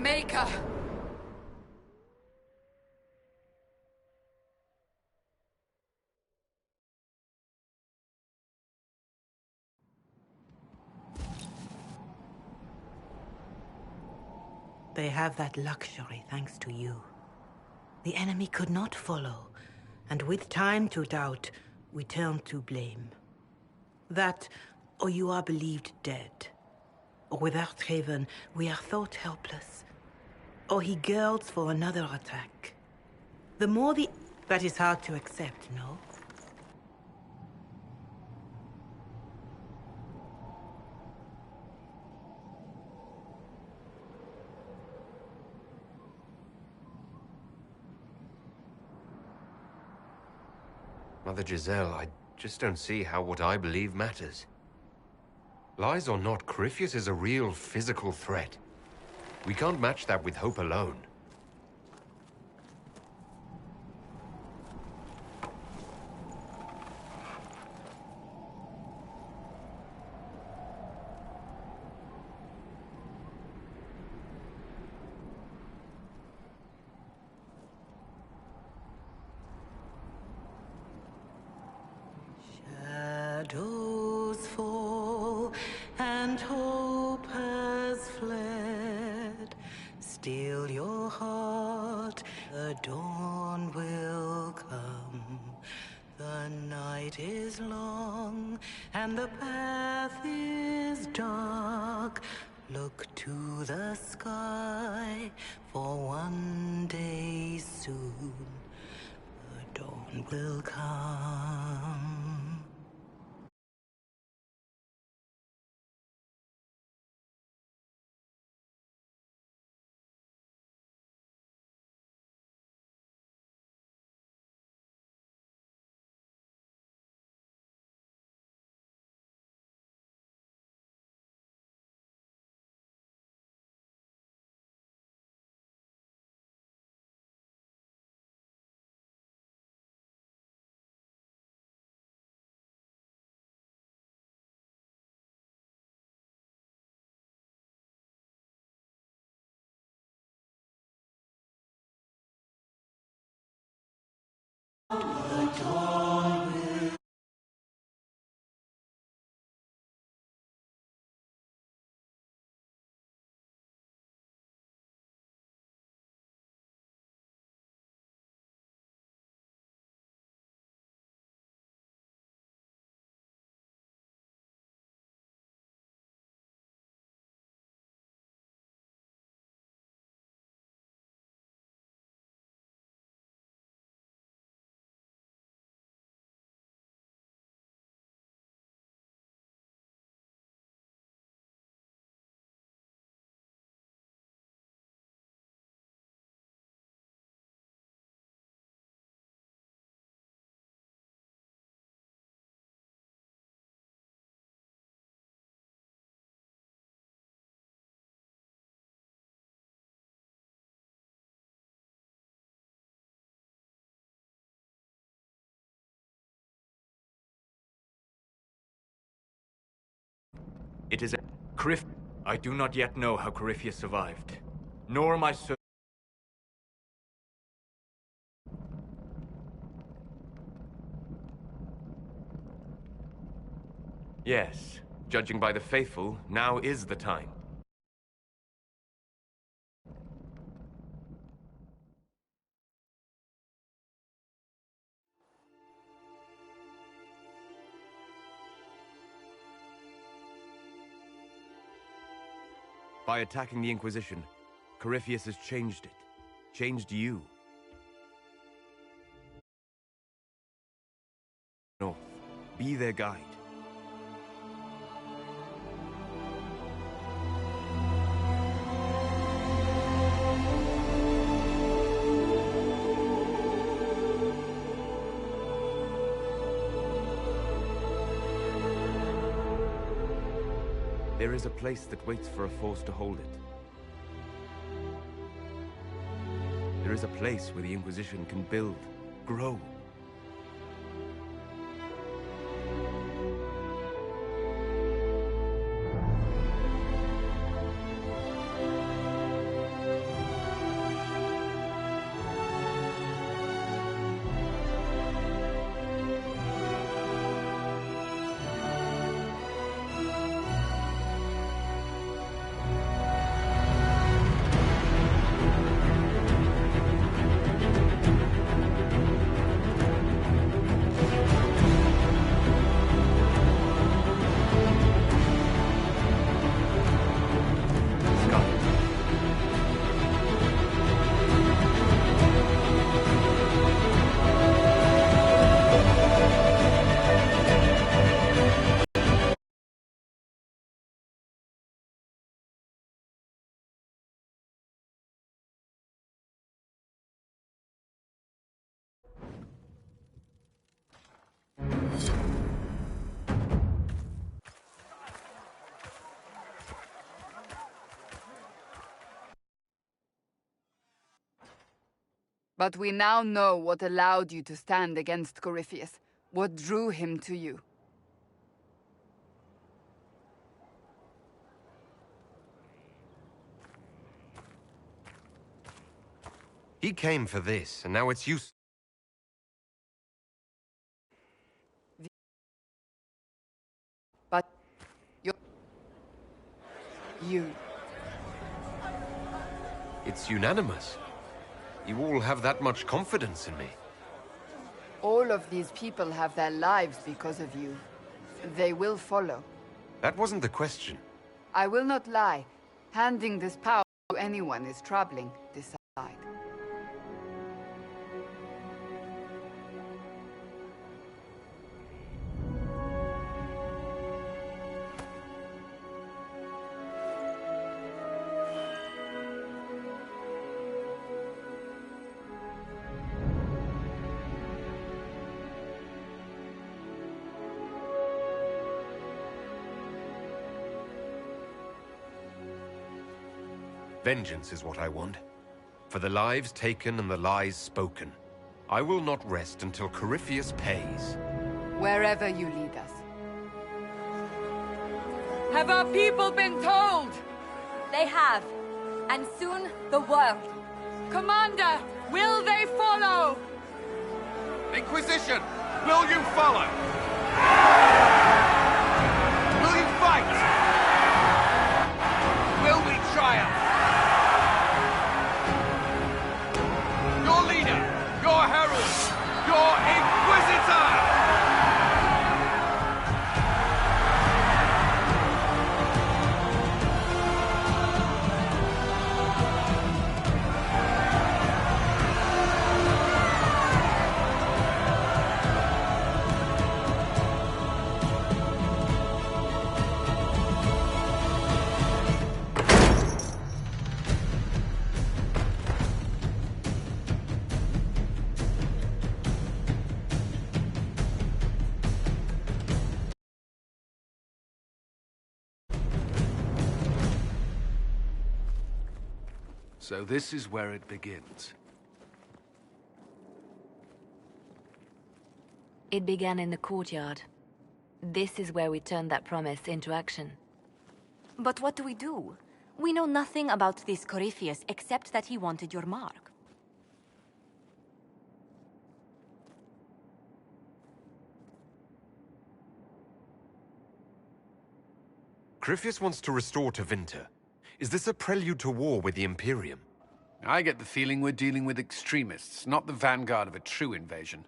Maker! They have that luxury thanks to you. The enemy could not follow, and with time to doubt, we turn to blame. That, or you are believed dead. Or without Haven, we are thought helpless. Or he girds for another attack. The more the... That is hard to accept, no? Mother Giselle, I just don't see how what I believe matters. Lies or not, Corypheus is a real physical threat. We can't match that with hope alone. Shadows fall and hope has fled. Still your heart, the dawn will come. The night is long and the path is dark. Look to the sky, for one day soon the dawn will come. It is a I do not yet know how Corypheus survived, nor am I certain. Yes, judging by the faithful, now is the time. By attacking the Inquisition, Corypheus has changed it. Changed you. North. Be their guide. There is a place that waits for a force to hold it. There is a place where the Inquisition can build, grow. But we now know what allowed you to stand against Corypheus, what drew him to you. He came for this, and now it's useless. But you. It's unanimous. You all have that much confidence in me. All of these people have their lives because of you. They will follow. That wasn't the question. I will not lie. Handing this power to anyone is troubling. Decide. Vengeance is what I want. For the lives taken and the lies spoken. I will not rest until Corypheus pays. Wherever you lead us. Have our people been told? They have. And soon, the world. Commander, will they follow? Inquisition, will you follow? Will you fight? Will we triumph? Your leader, your herald, your inquisitor! So this is where it begins. It began in the courtyard. This is where we turned that promise into action. But what do we do? We know nothing about this Corypheus except that he wanted your mark. Corypheus wants to restore Tevinter. Is this a prelude to war with the Imperium? I get the feeling we're dealing with extremists, not the vanguard of a true invasion.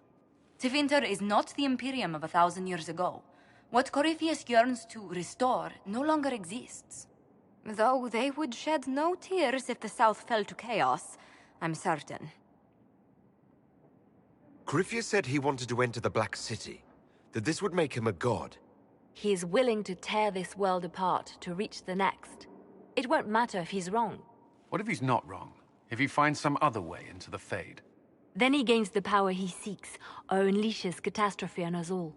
Tevinter is not the Imperium of 1,000 years ago. What Corypheus yearns to restore no longer exists. Though they would shed no tears if the South fell to chaos, I'm certain. Corypheus said he wanted to enter the Black City, that this would make him a god. He is willing to tear this world apart to reach the next. It won't matter if he's wrong. What if he's not wrong? If he finds some other way into the Fade? Then he gains the power he seeks, or unleashes catastrophe on us all.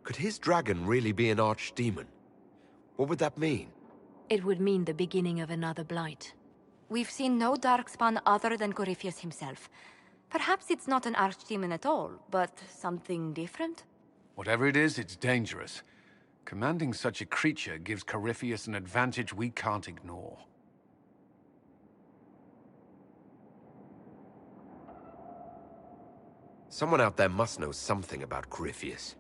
Could his dragon really be an archdemon? What would that mean? It would mean the beginning of another blight. We've seen no darkspawn other than Corypheus himself. Perhaps it's not an archdemon at all, but something different? Whatever it is, it's dangerous. Commanding such a creature gives Corypheus an advantage we can't ignore. Someone out there must know something about Corypheus.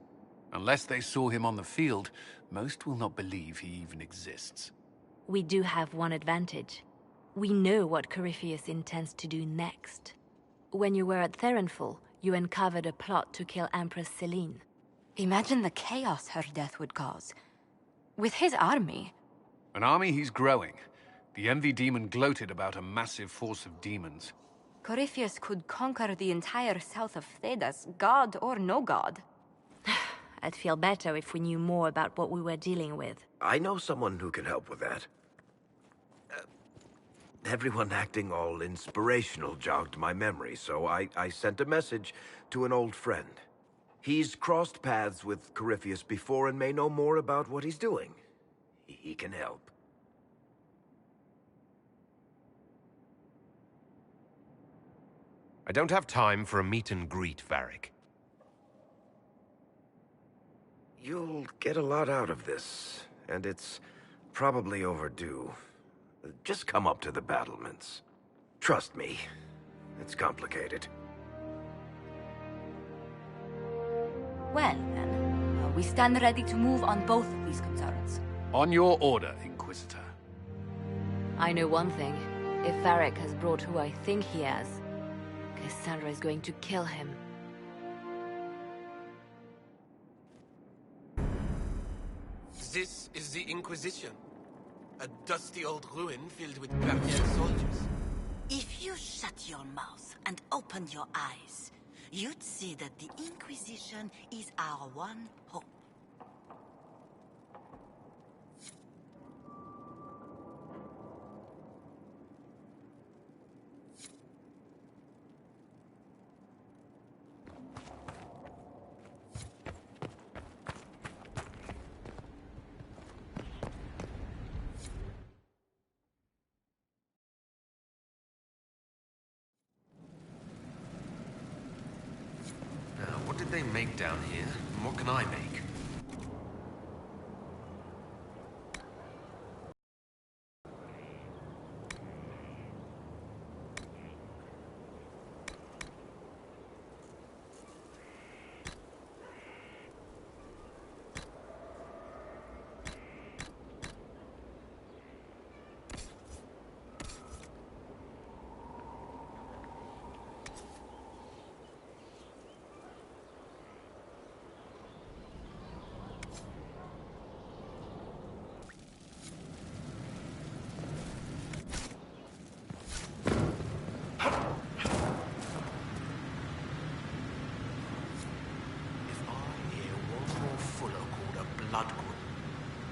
Unless they saw him on the field, most will not believe he even exists. We do have one advantage. We know what Corypheus intends to do next. When you were at Therenfall, you uncovered a plot to kill Empress Selene. Imagine the chaos her death would cause. With his army. An army he's growing. The Envy Demon gloated about a massive force of demons. Corypheus could conquer the entire south of Thedas, god or no god. I'd feel better if we knew more about what we were dealing with. I know someone who can help with that. Everyone acting all inspirational jogged my memory, so I sent a message to an old friend. He's crossed paths with Corypheus before and may know more about what he's doing. He can help. I don't have time for a meet and greet, Varric. You'll get a lot out of this, and it's probably overdue. Just come up to the battlements. Trust me, it's complicated. Well, then, we stand ready to move on both of these concerns. On your order, Inquisitor. I know one thing. If Varric has brought who I think he has, Cassandra is going to kill him. This is the Inquisition. A dusty old ruin filled with Parthian soldiers. If you shut your mouth and opened your eyes, you'd see that the Inquisition is our one hope. What did they make down here? And what can I make?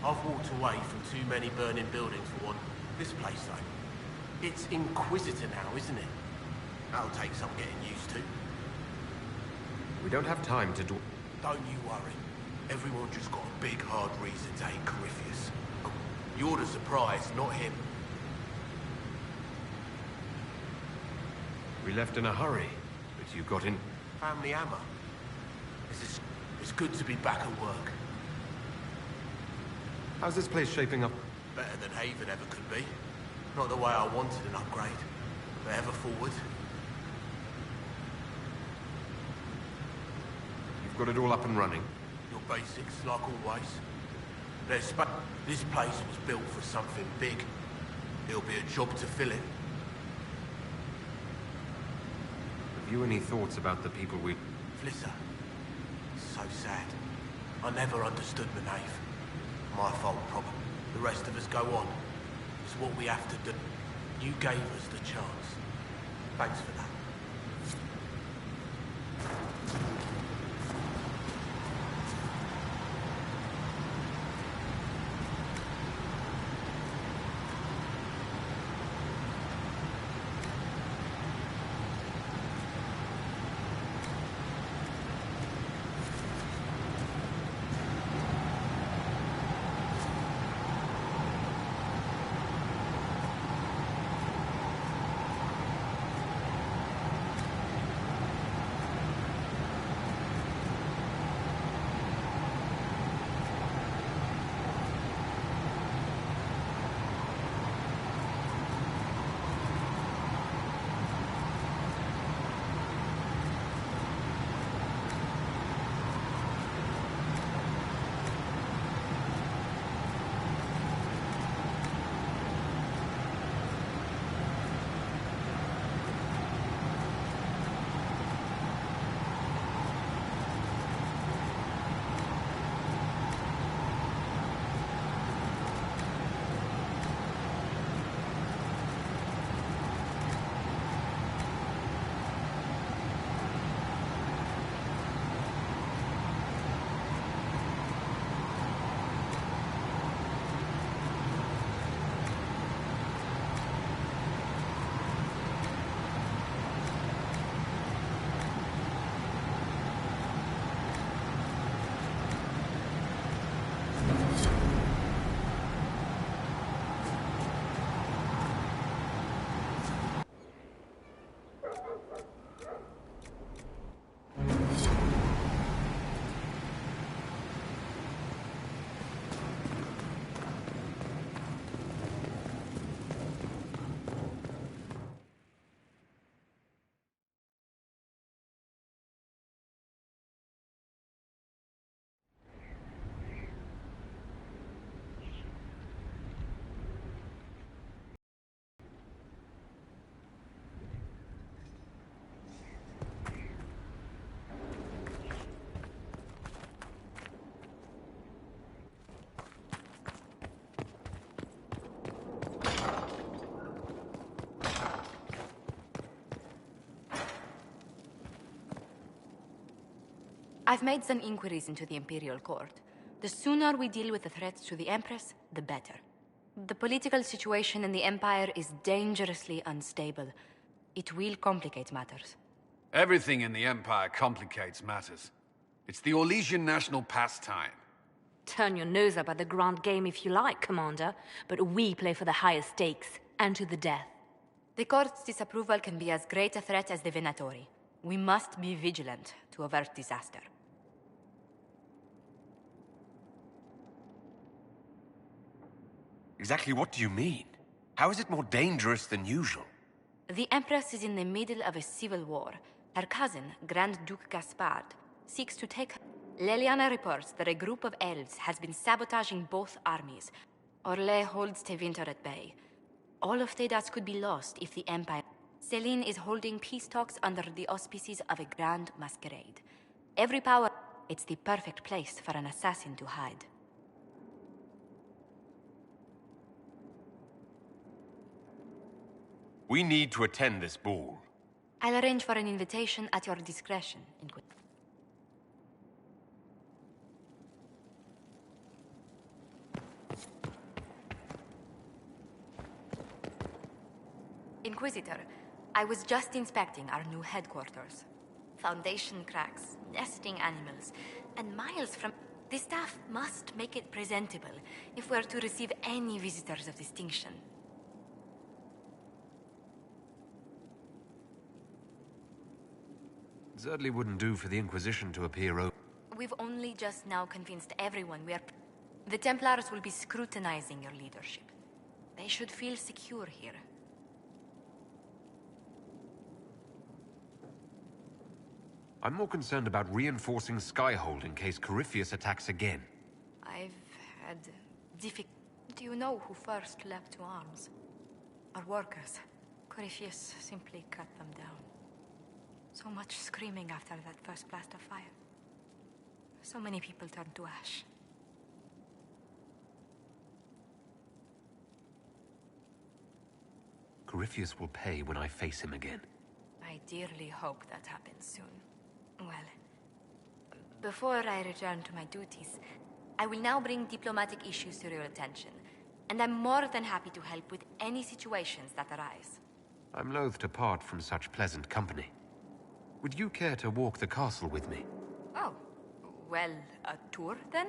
I've walked away from too many burning buildings for one. This place, though, it's Inquisitor now, isn't it? That'll take some getting used to. We don't have time to do... Don't you worry. Everyone just got a big, hard reason to hate Corypheus. You're the surprise, not him. We left in a hurry, but you got in... Family hammer. It's good to be back at work. How's this place shaping up? Better than Haven ever could be. Not the way I wanted an upgrade, but ever forward. You've got it all up and running? Your basics, like always. This place was built for something big. It'll be a job to fill it. Have you any thoughts about the people we... Flisser. So sad. I never understood the knave. My fault, probably. The rest of us go on. It's what we have to do. You gave us the chance. Thanks for that. I've made some inquiries into the Imperial Court. The sooner we deal with the threats to the Empress, the better. The political situation in the Empire is dangerously unstable. It will complicate matters. Everything in the Empire complicates matters. It's the Orlesian national pastime. Turn your nose up at the grand game if you like, Commander, but we play for the highest stakes, and to the death. The Court's disapproval can be as great a threat as the Venatori. We must be vigilant to avert disaster. Exactly what do you mean? How is it more dangerous than usual? The Empress is in the middle of a civil war. Her cousin, Grand Duke Gaspard, seeks to take her. Leliana reports that a group of elves has been sabotaging both armies. Orlais holds Tevinter at bay. All of Thedas could be lost if the Empire... Celine is holding peace talks under the auspices of a grand masquerade. Every power... It's the perfect place for an assassin to hide. We need to attend this ball. I'll arrange for an invitation at your discretion, Inquisitor, I was just inspecting our new headquarters. Foundation cracks, nesting animals, and miles from... The staff must make it presentable if we're to receive any visitors of distinction. Certainly wouldn't do for the Inquisition to appear We've only just now convinced everyone we are... The Templars will be scrutinizing your leadership. They should feel secure here. I'm more concerned about reinforcing Skyhold in case Corypheus attacks again. I've had difficulty. Do you know who first leapt to arms? Our workers. Corypheus simply cut them down. So much screaming after that first blast of fire. So many people turned to ash. Corypheus will pay when I face him again. I dearly hope that happens soon. Well, before I return to my duties, I will now bring diplomatic issues to your attention, and I'm more than happy to help with any situations that arise. I'm loath to part from such pleasant company. Would you care to walk the castle with me? Oh, well, a tour then?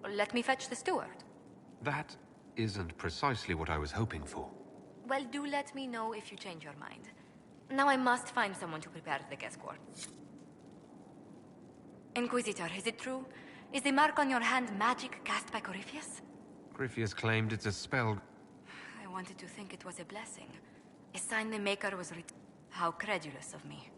Let me fetch the steward. That isn't precisely what I was hoping for. Well, do let me know if you change your mind. Now I must find someone to prepare the guest court. Inquisitor, is it true? Is the mark on your hand magic cast by Corypheus? Corypheus claimed it's a spell. I wanted to think it was a blessing. A sign the Maker was How credulous of me.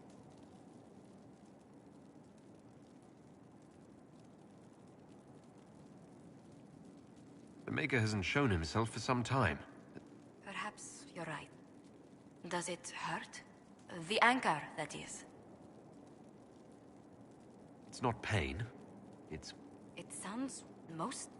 The Maker hasn't shown himself for some time. Perhaps you're right. Does it hurt? The anchor, that is. It's not pain. It's... It sounds most...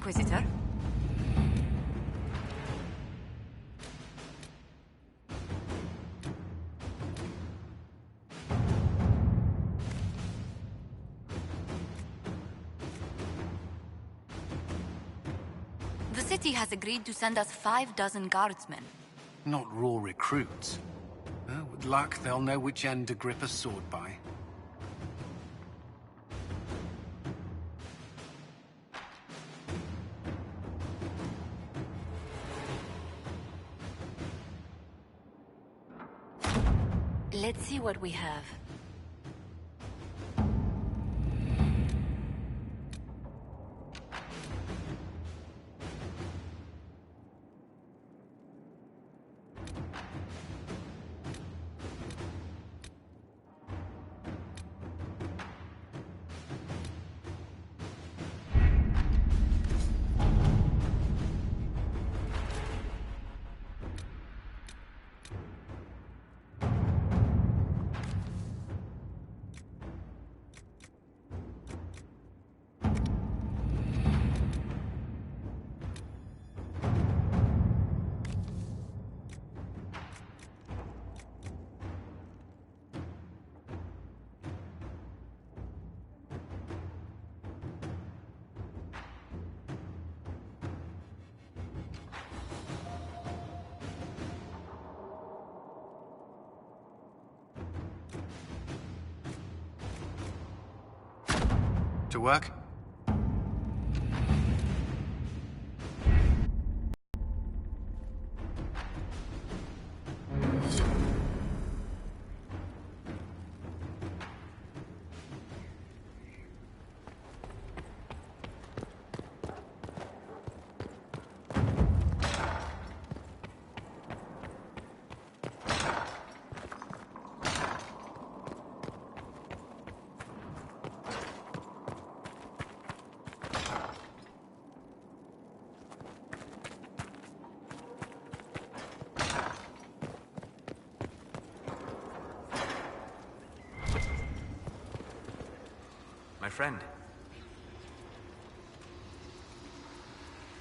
Inquisitor. The city has agreed to send us 6 guardsmen. Not raw recruits. Well, with luck, they'll know which end to grip a sword by. Let's see what we have. To work? My friend.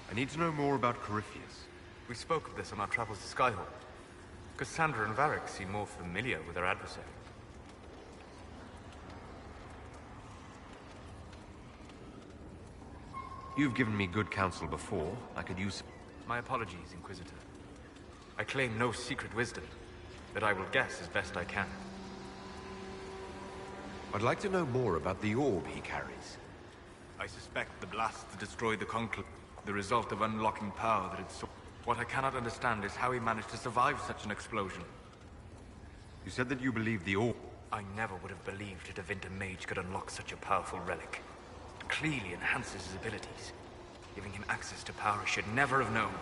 I need to know more about Corypheus. We spoke of this on our travels to Skyhawk. Cassandra and Varric seem more familiar with their adversary. You've given me good counsel before. I could use... My apologies, Inquisitor. I claim no secret wisdom, but I will guess as best I can. I'd like to know more about the orb he carries. I suspect the blast destroyed the conclave, the result of unlocking power that it saw. What I cannot understand is how he managed to survive such an explosion. You said that you believe the orb... I never would have believed a Devinter mage could unlock such a powerful relic. It clearly enhances his abilities, giving him access to power he should never have known.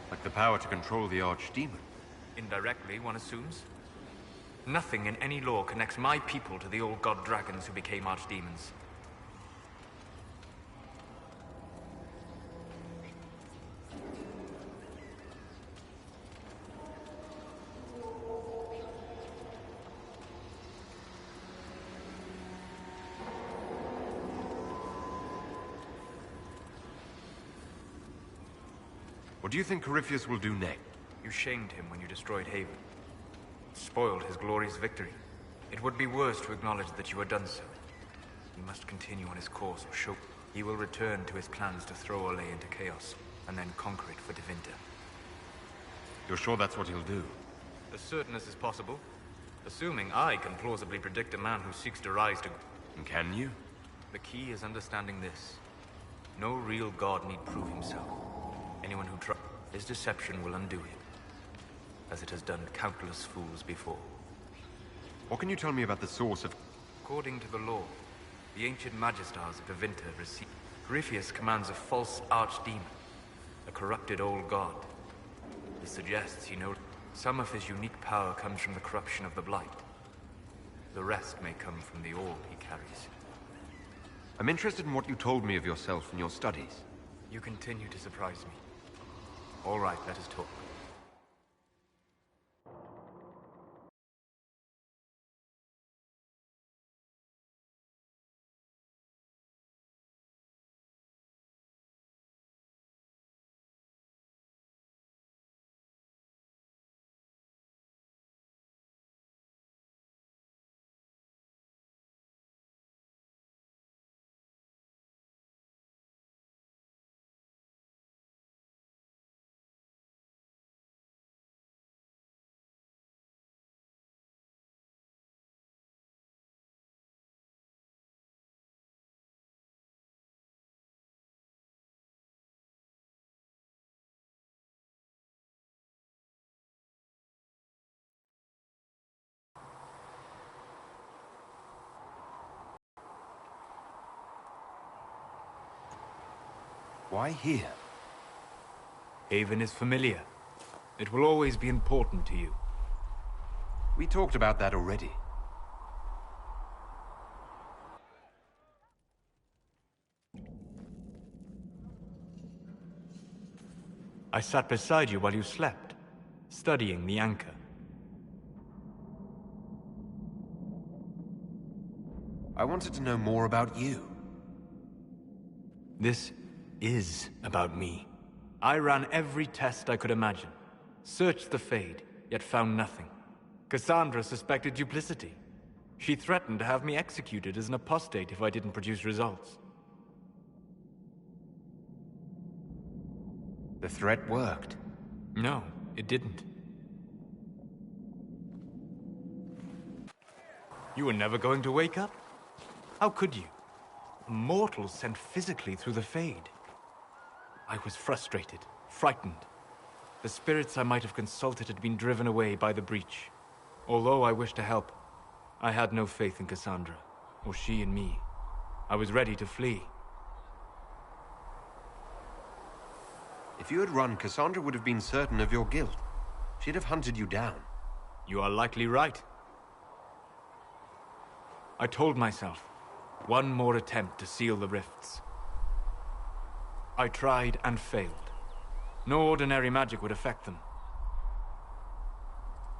Like the power to control the Archdemon. Indirectly, one assumes. Nothing in any law connects my people to the old god dragons who became archdemons. What do you think Corypheus will do next? You shamed him when you destroyed Haven. Spoiled his glorious victory. It would be worse to acknowledge that you had done so. He must continue on his course or show. He will return to his plans to throw Olay into chaos, and then conquer it for Devinter. You're sure that's what he'll do? As certain as is possible. Assuming I can plausibly predict a man who seeks to rise to... And can you? The key is understanding this. No real god need prove himself. Anyone who tries... His deception will undo him, as it has done countless fools before. What can you tell me about the source of... According to the law, the ancient Magistars of Devinter received... Corypheus commands a false archdemon, a corrupted old god. This suggests he knows some of his unique power comes from the corruption of the Blight. The rest may come from the orb he carries. I'm interested in what you told me of yourself and your studies. You continue to surprise me. All right, let us talk. Why here? Haven is familiar. It will always be important to you. We talked about that already. I sat beside you while you slept, studying the anchor. I wanted to know more about you. This is about me. I ran every test I could imagine. Searched the Fade, yet found nothing. Cassandra suspected duplicity. She threatened to have me executed as an apostate if I didn't produce results. The threat worked. No, it didn't. You were never going to wake up? How could you? A mortal sent physically through the Fade. I was frustrated, frightened. The spirits I might have consulted had been driven away by the breach. Although I wished to help, I had no faith in Cassandra, or she in me. I was ready to flee. If you had run, Cassandra would have been certain of your guilt. She'd have hunted you down. You are likely right. I told myself, one more attempt to seal the rifts. I tried and failed. No ordinary magic would affect them.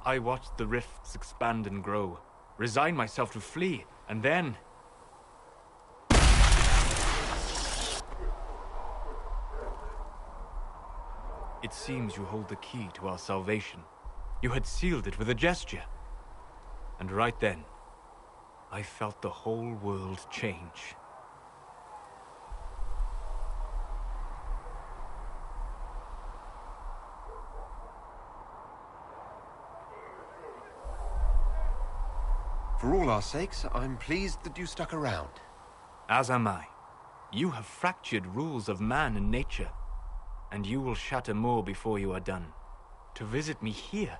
I watched the rifts expand and grow, resigned myself to flee, and then... It seems you hold the key to our salvation. You had sealed it with a gesture. And right then, I felt the whole world change. For all our sakes, I'm pleased that you stuck around. As am I. You have fractured rules of man and nature. And you will shatter more before you are done. To visit me here.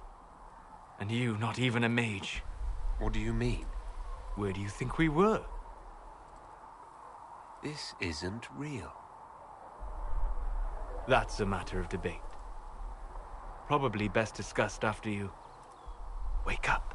And you not even a mage. What do you mean? Where do you think we were? This isn't real. That's a matter of debate. Probably best discussed after you wake up.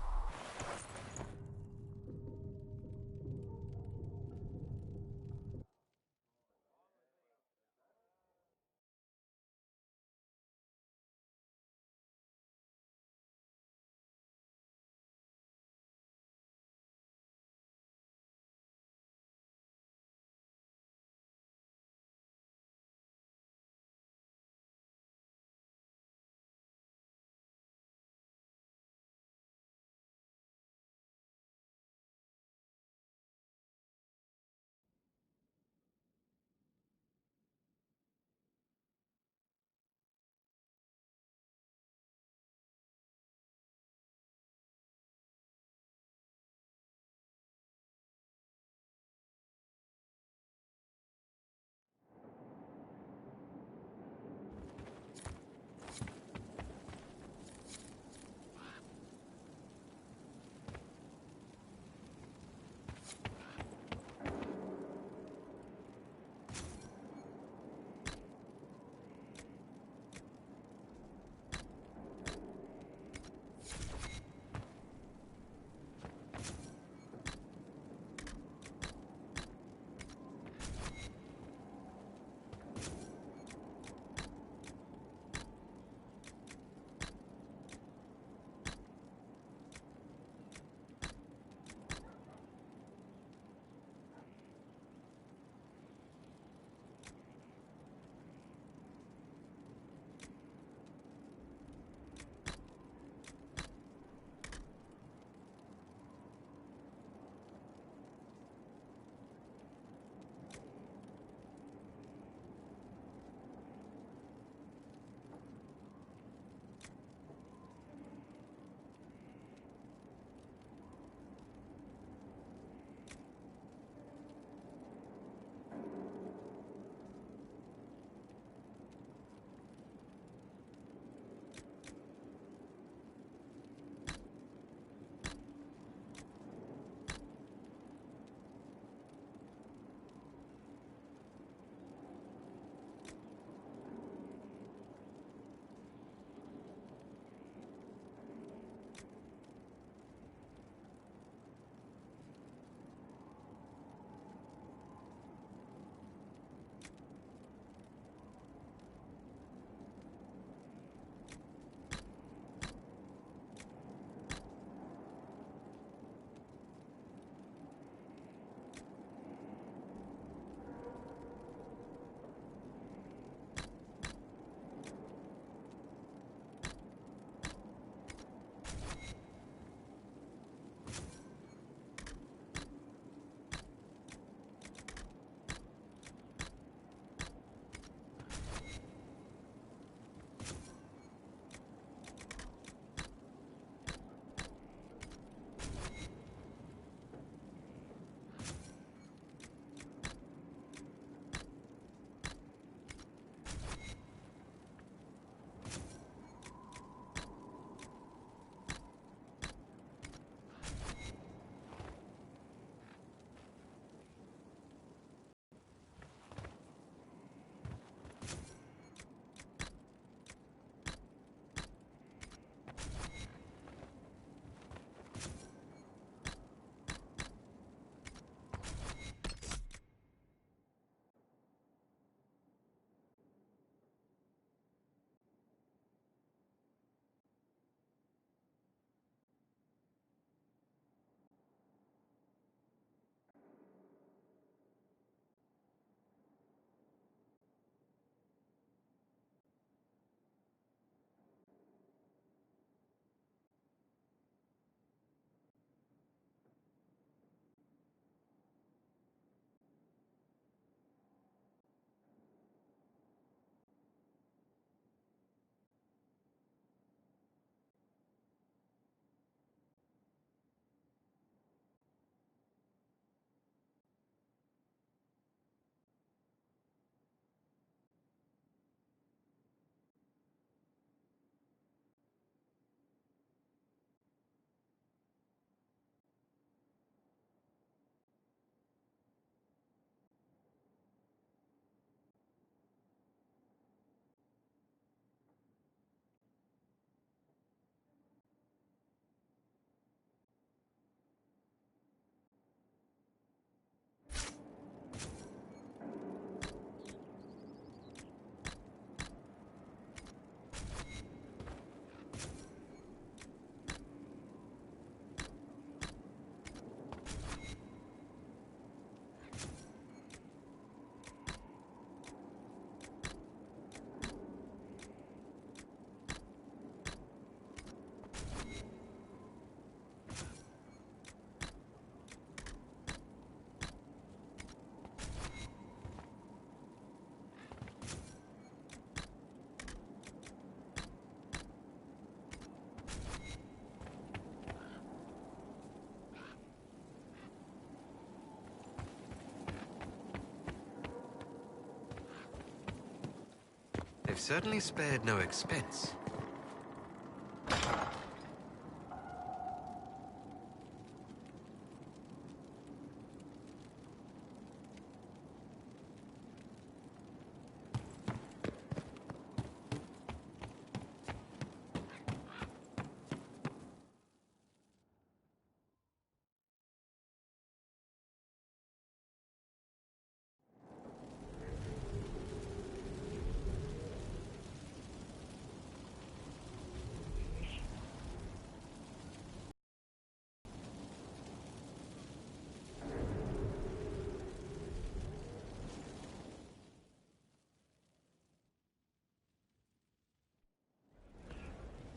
They've certainly spared no expense.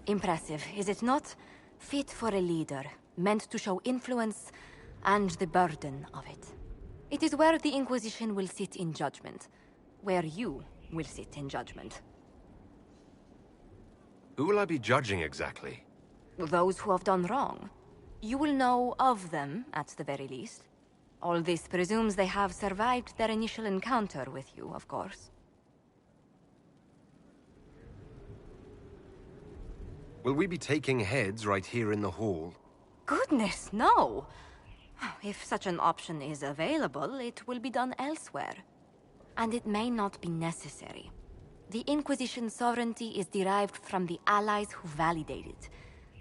Impressive, is it not? Fit for a leader, meant to show influence and the burden of it. It is where the Inquisition will sit in judgment. Where you will sit in judgment. Who will I be judging exactly? Those who have done wrong. You will know of them, at the very least. All this presumes they have survived their initial encounter with you, of course. Will we be taking heads right here in the hall? Goodness, no! If such an option is available, it will be done elsewhere. And it may not be necessary. The Inquisition's sovereignty is derived from the allies who validate it.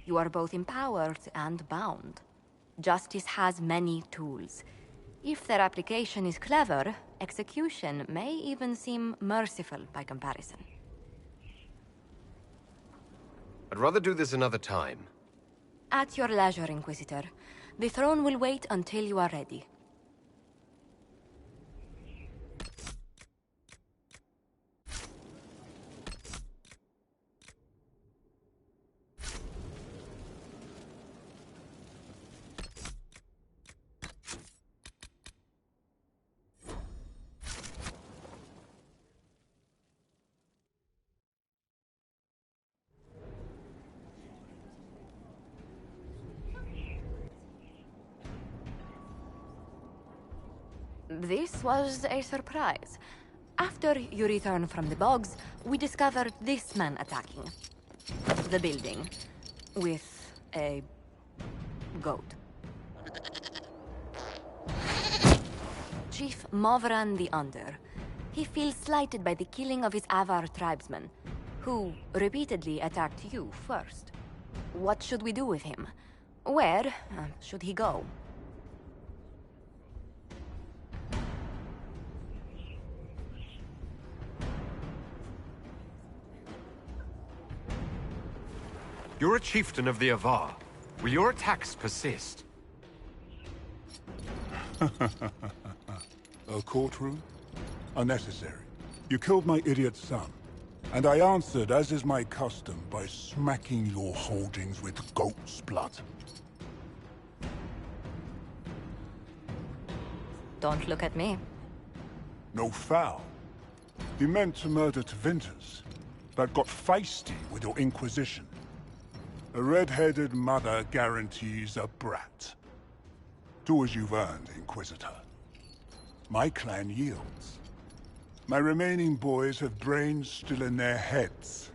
You are both empowered and bound. Justice has many tools. If their application is clever, execution may even seem merciful by comparison. I'd rather do this another time. At your leisure, Inquisitor. The throne will wait until you are ready. This was a surprise. After you return from the bogs, we discovered this man attacking the building with a goat. Chief Movran the Under. He feels slighted by the killing of his Avar tribesmen, who repeatedly attacked you first. What should we do with him? Where should he go? You're a chieftain of the Avar. Will your attacks persist? A courtroom? Unnecessary. You killed my idiot son, and I answered, as is my custom, by smacking your holdings with goat's blood. Don't look at me. No foul. You meant to murder Tevinters, but got feisty with your Inquisition. A red-headed mother guarantees a brat. Do as you've earned, Inquisitor. My clan yields. My remaining boys have brains still in their heads.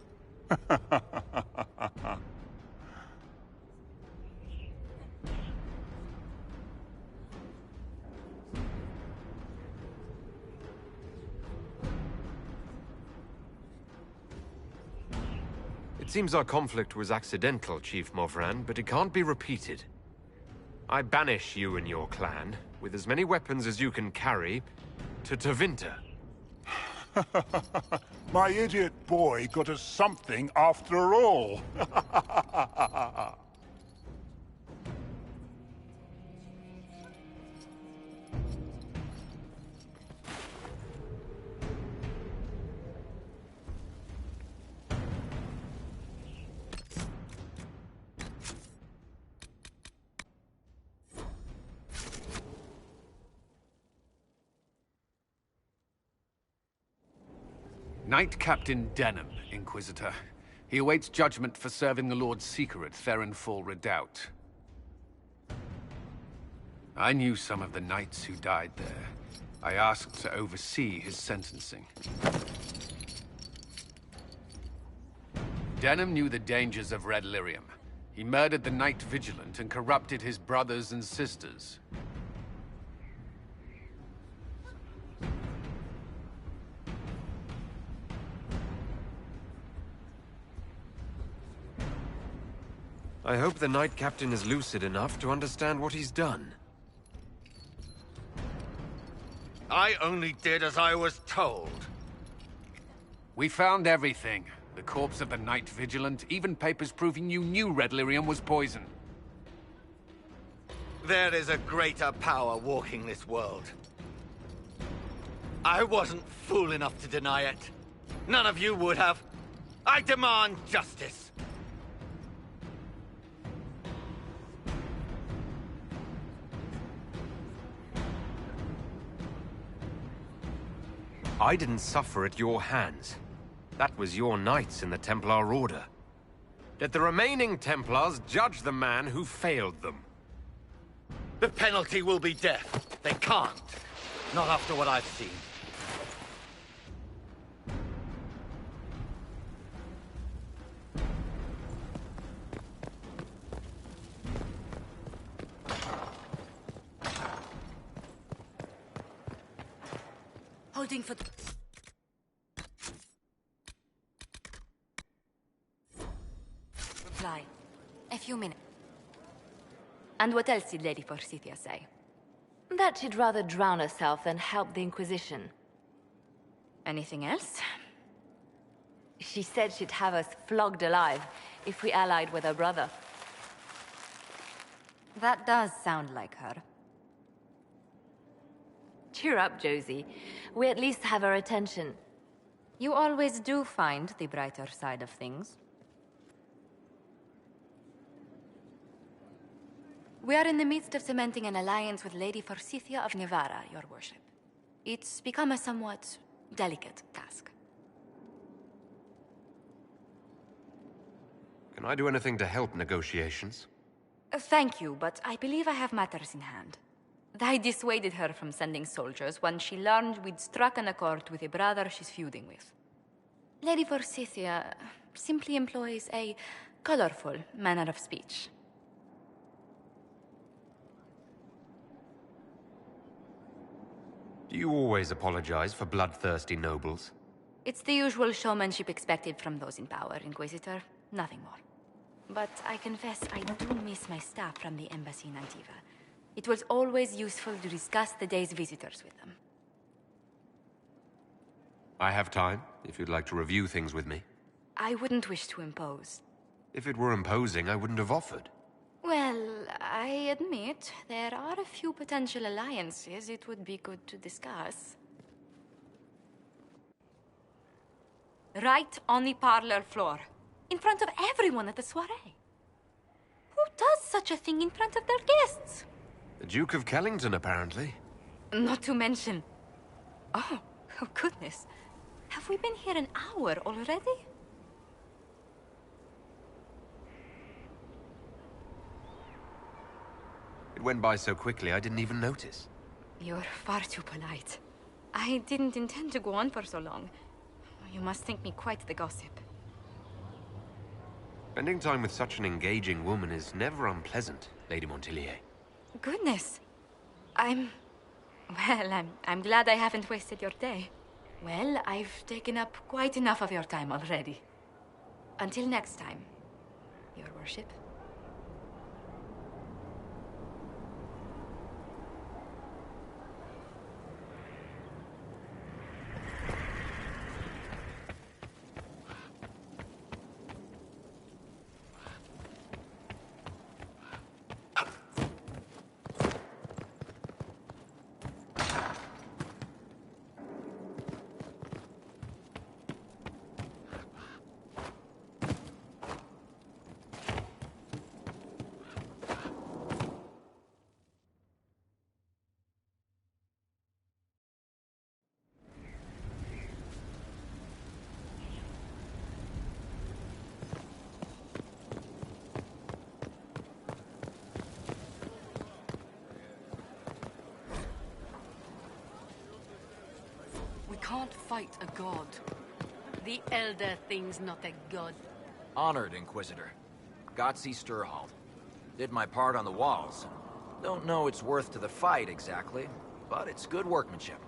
It seems our conflict was accidental, Chief Movran, but it can't be repeated. I banish you and your clan, with as many weapons as you can carry, to Tevinter. My idiot boy got us something after all. Knight Captain Denham, Inquisitor. He awaits judgment for serving the Lord Seeker at Therenfall Redoubt. I knew some of the knights who died there. I asked to oversee his sentencing. Denham knew the dangers of Red Lyrium. He murdered the Knight Vigilant and corrupted his brothers and sisters. I hope the Knight Captain is lucid enough to understand what he's done. I only did as I was told. We found everything. The corpse of the Knight Vigilant, even papers proving you knew Red Lyrium was poison. There is a greater power walking this world. I wasn't fool enough to deny it. None of you would have. I demand justice. I didn't suffer at your hands. That was your knights in the Templar Order. Let the remaining Templars judge the man who failed them. The penalty will be death. They can't. Not after what I've seen. Holding for... Reply. A few minutes. And what else did Lady Forsythia say? That she'd rather drown herself than help the Inquisition. Anything else? She said she'd have us flogged alive if we allied with her brother. That does sound like her. Cheer up, Josie. We at least have her attention. You always do find the brighter side of things. We are in the midst of cementing an alliance with Lady Forsythia of Navarra, your worship. It's become a somewhat delicate task. Can I do anything to help negotiations? Thank you, but I believe I have matters in hand. I dissuaded her from sending soldiers when she learned we'd struck an accord with a brother she's feuding with. Lady Forsythia simply employs a colorful manner of speech. Do you always apologize for bloodthirsty nobles? It's the usual showmanship expected from those in power, Inquisitor. Nothing more. But I confess I do miss my staff from the embassy in Antiva. It was always useful to discuss the day's visitors with them. I have time, if you'd like to review things with me. I wouldn't wish to impose. If it were imposing, I wouldn't have offered. Well, I admit there are a few potential alliances it would be good to discuss. Right on the parlor floor, in front of everyone at the soiree. Who does such a thing in front of their guests? The Duke of Kellington, apparently. Not to mention... Oh goodness. Have we been here an hour already? It went by so quickly I didn't even notice. You're far too polite. I didn't intend to go on for so long. You must think me quite the gossip. Spending time with such an engaging woman is never unpleasant, Lady Montillier. Goodness. I'm glad I haven't wasted your day. Well, I've taken up quite enough of your time already. Until next time, Your Worship. We can't fight a god. The Elder Thing's not a god. Honored Inquisitor. Gotzi Sturhald. Did my part on the walls. Don't know its worth to the fight exactly, but it's good workmanship.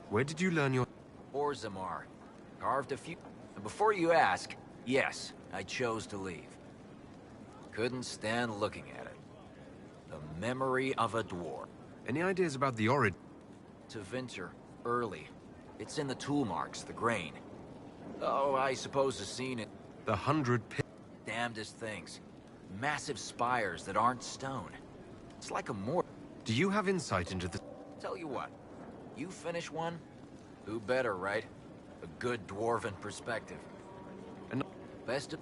Where did you learn your... Orzammar. Carved a few... And before you ask, yes, I chose to leave. Couldn't stand looking at it. The memory of a dwarf. Any ideas about the origin? To Vinter, early. It's in the tool marks, the grain. Oh, I suppose the scene it... The 100 Damnedest things. Massive spires that aren't stone. It's like a mortar. Do you have insight into the... Tell you what, you finish one, who better, right? A good dwarven perspective. And best of...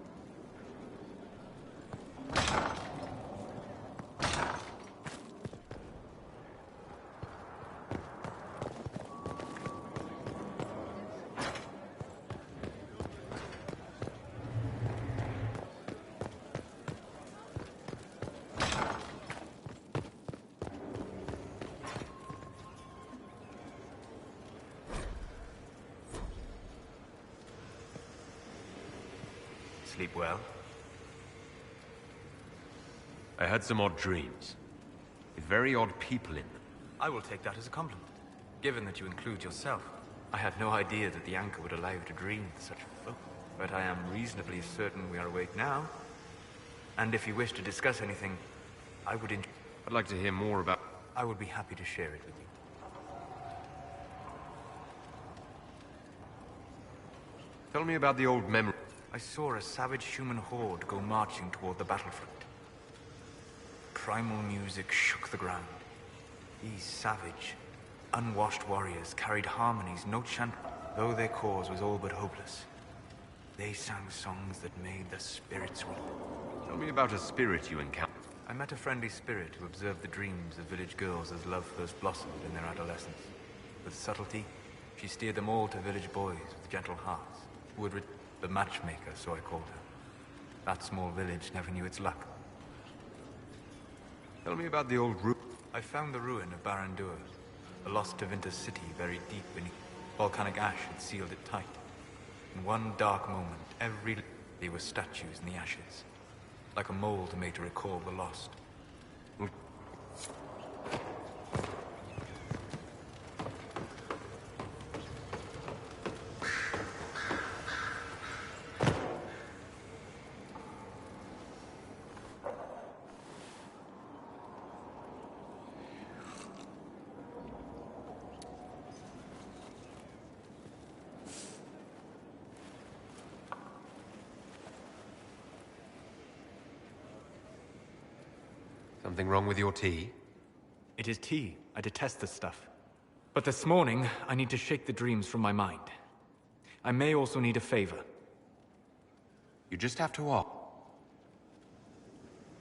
Sleep well? I had some odd dreams, with very odd people in them. I will take that as a compliment, given that you include yourself. I had no idea that the Anchor would allow you to dream with such folk, but I am reasonably certain we are awake now. And if you wish to discuss anything, I'd like to hear more about... I would be happy to share it with you. Tell me about the old memory. I saw a savage human horde go marching toward the battlefront. Primal music shook the ground. These savage, unwashed warriors carried harmonies no chant, though their cause was all but hopeless. They sang songs that made the spirits weep. Tell me about a spirit you encountered. I met a friendly spirit who observed the dreams of village girls as love first blossomed in their adolescence. With subtlety, she steered them all to village boys with gentle hearts, who would the matchmaker, so I called her. That small village never knew its luck. Tell me about the old ruin. I found the ruin of Barandur, a lost Tevinter city buried deep beneath. Volcanic ash had sealed it tight. In one dark moment, there were statues in the ashes, like a mold made to recall the lost. Something wrong with your tea? It is tea. I detest this stuff. But this morning, I need to shake the dreams from my mind. I may also need a favor. You just have to ask.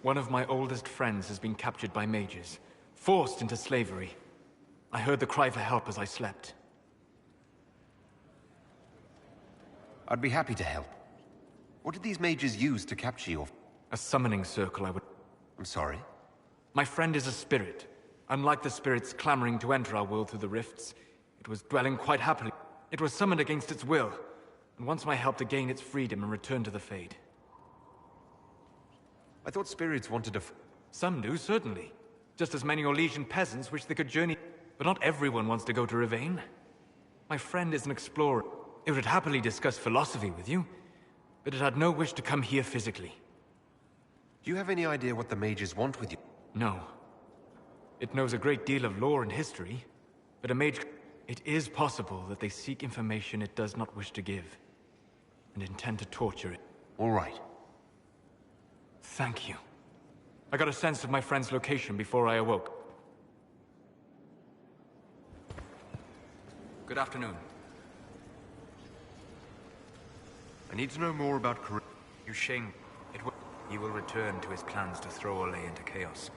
One of my oldest friends has been captured by mages, forced into slavery. I heard the cry for help as I slept. I'd be happy to help. What did these mages use to capture you? A summoning circle, I would... I'm sorry? My friend is a spirit. Unlike the spirits clamoring to enter our world through the rifts, it was dwelling quite happily. It was summoned against its will, and wants my help to gain its freedom and return to the Fade. I thought spirits wanted to... Some do, certainly. Just as many Orlesian peasants wish they could journey... But not everyone wants to go to Rivain. My friend is an explorer. It would happily discuss philosophy with you, but it had no wish to come here physically. Do you have any idea what the mages want with you? No. It knows a great deal of lore and history, but a mage... It is possible that they seek information it does not wish to give, and intend to torture it. All right. Thank you. I got a sense of my friend's location before I awoke. Good afternoon. I need to know more about You shame. He will return to his plans to throw Olay into chaos.